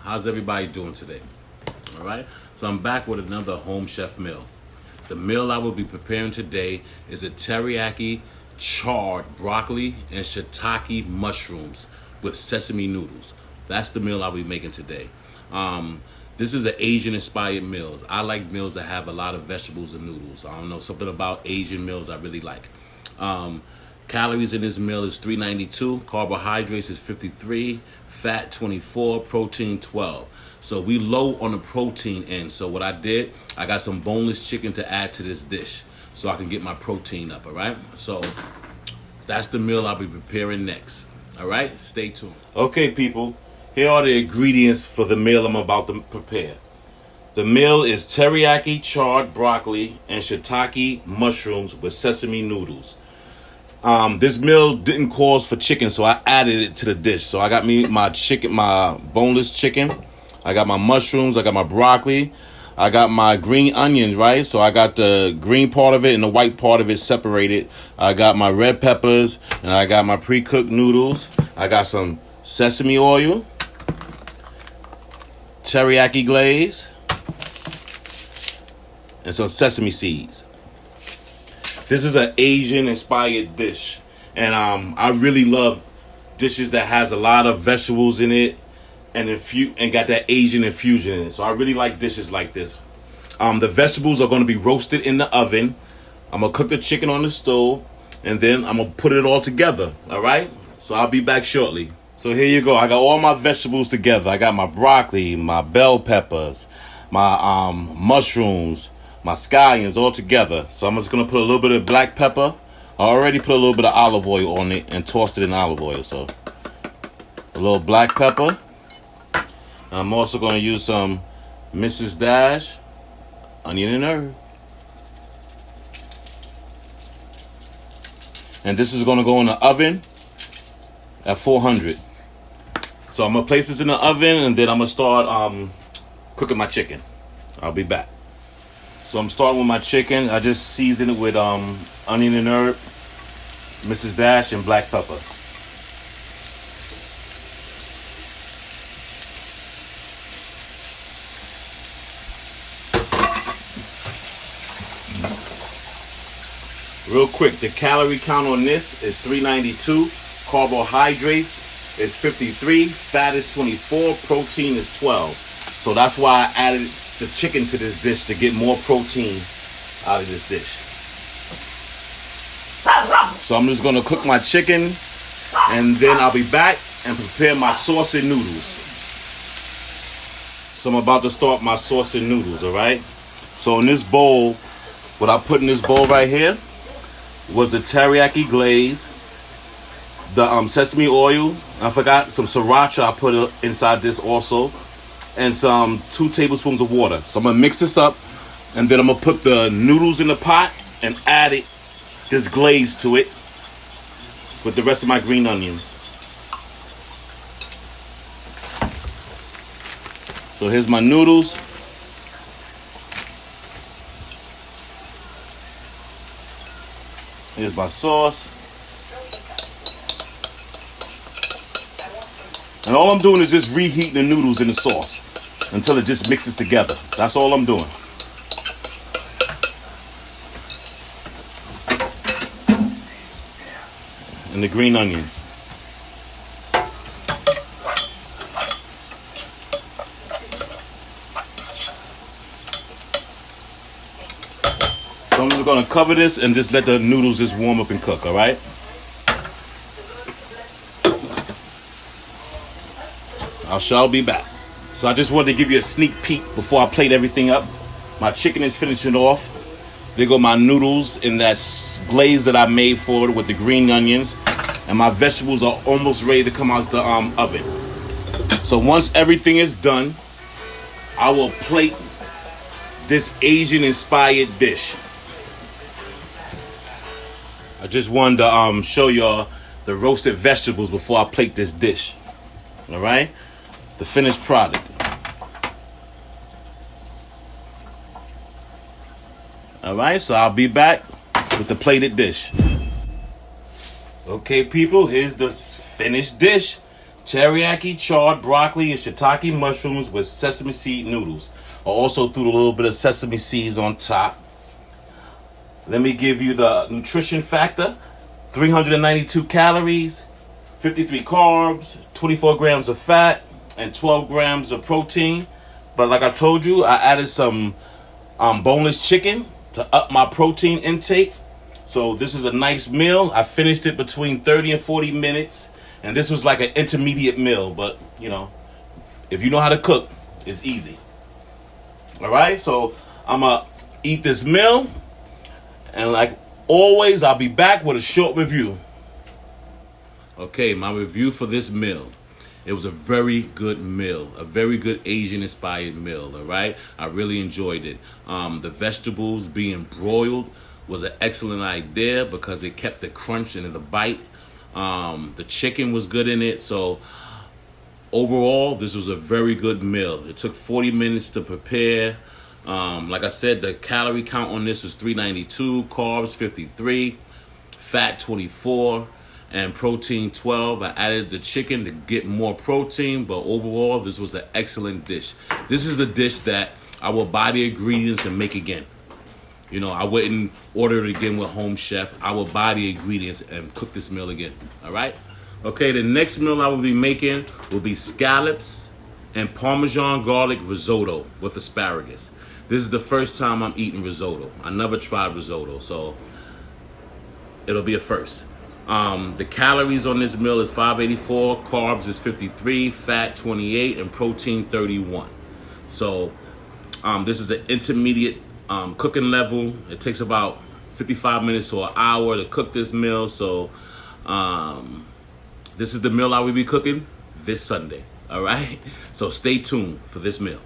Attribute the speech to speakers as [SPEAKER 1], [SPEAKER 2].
[SPEAKER 1] How's everybody doing today? All right. So I'm back with another home chef meal. The meal I will be preparing today is a teriyaki charred broccoli and shiitake mushrooms with sesame noodles. That's the meal I'll be making today. This is an Asian inspired meals. I like meals that have a lot of vegetables and noodles. I don't know, something about Asian meals I really like. Calories in this meal is 392, carbohydrates is 53, fat 24, protein 12. So we low on the protein end. So what I did, I got some boneless chicken to add to this dish so I can get my protein up, all right? So that's the meal I'll be preparing next. All right, stay tuned. Okay, people, here are the ingredients for the meal I'm about to prepare. The meal is teriyaki charred broccoli and shiitake mushrooms with sesame noodles. This meal didn't call for chicken, so I added it to the dish. So I got me my chicken, my boneless chicken. I got my mushrooms. I got my broccoli. I got my green onions, right? So I got the green part of it and the white part of it separated. I got my red peppers and I got my pre-cooked noodles. I got some sesame oil, teriyaki glaze, and some sesame seeds. This is an Asian inspired dish, and I really love dishes that has a lot of vegetables in it and got that Asian infusion in it. So I really like dishes like this. The vegetables are going to be roasted in the oven. I'm going to cook the chicken on the stove, and then I'm going to put it all together, all right? So I'll be back shortly. So here you go. I got all my vegetables together. I got my broccoli, my bell peppers, my mushrooms, my scallions all together. So I'm just going to put a little bit of black pepper. I already put a little bit of olive oil on it and tossed it in olive oil. So a little black pepper. And I'm also going to use some Mrs. Dash, onion and herb. And this is going to go in the oven at 400. So I'm going to place this in the oven and then I'm going to start cooking my chicken. I'll be back. So I'm starting with my chicken. I just seasoned it with onion and herb, Mrs. Dash, and black pepper. Real quick, the calorie count on this is 392. Carbohydrates is 53. Fat is 24. Protein is 12. So that's why I added the chicken to this dish to get more protein out of this dish. So I'm just going to cook my chicken and then I'll be back and prepare my sauce and noodles. So I'm about to start my sauce and noodles, all right? So in this bowl, what I put in this bowl right here was the teriyaki glaze, the sesame oil. I forgot some sriracha I put inside this also, and some 2 tablespoons of water. So I'm going to mix this up, and then I'm going to put the noodles in the pot and add this glaze to it with the rest of my green onions. So here's my noodles. Here's my sauce. And all I'm doing is just reheating the noodles in the sauce until it just mixes together. That's all I'm doing. And the green onions. So I'm just going to cover this and just let the noodles just warm up and cook, all right? I shall be back. So I just wanted to give you a sneak peek before I plate everything up. My chicken is finishing off. There go my noodles in that glaze that I made for it with the green onions. And my vegetables are almost ready to come out the oven. So once everything is done, I will plate this Asian inspired dish. I just wanted to show y'all the roasted vegetables before I plate this dish. All right? The finished product. All right, so I'll be back with the plated dish. Okay, people, here's the finished dish. teriyaki charred broccoli and shiitake mushrooms with sesame seed noodles. I also threw a little bit of sesame seeds on top. Let me give you the nutrition factor. 392 calories, 53 carbs, 24 grams of fat, and 12 grams of protein. But like I told you, I added some boneless chicken to up my protein intake. So this is a nice meal. I finished it between 30 and 40 minutes. And this was like an intermediate meal. But, you know, if you know how to cook, it's easy. All right, so I'm going to eat this meal. And like always, I'll be back with a short review. Okay, my review for this meal. It was a very good meal, a very good Asian-inspired meal, all right? I really enjoyed it. The vegetables being broiled was an excellent idea because it kept the crunch and the bite. The chicken was good in it, so overall, this was a very good meal. It took 40 minutes to prepare. Like I said, the calorie count on this is 392, carbs 53, fat 24, and protein 12. I added the chicken to get more protein, but overall, this was an excellent dish. This is a dish that I will buy the ingredients and make again. You know, I wouldn't order it again with Home Chef. I will buy the ingredients and cook this meal again, all right? Okay, the next meal I will be making will be scallops and Parmesan garlic risotto with asparagus. This is the first time I'm eating risotto. I never tried risotto, so it'll be a first. The calories on this meal is 584, carbs is 53, fat 28, and protein 31. So this is an intermediate cooking level. It takes about 55 minutes to an hour to cook this meal. So this is the meal I will be cooking this Sunday. All right? So stay tuned for this meal.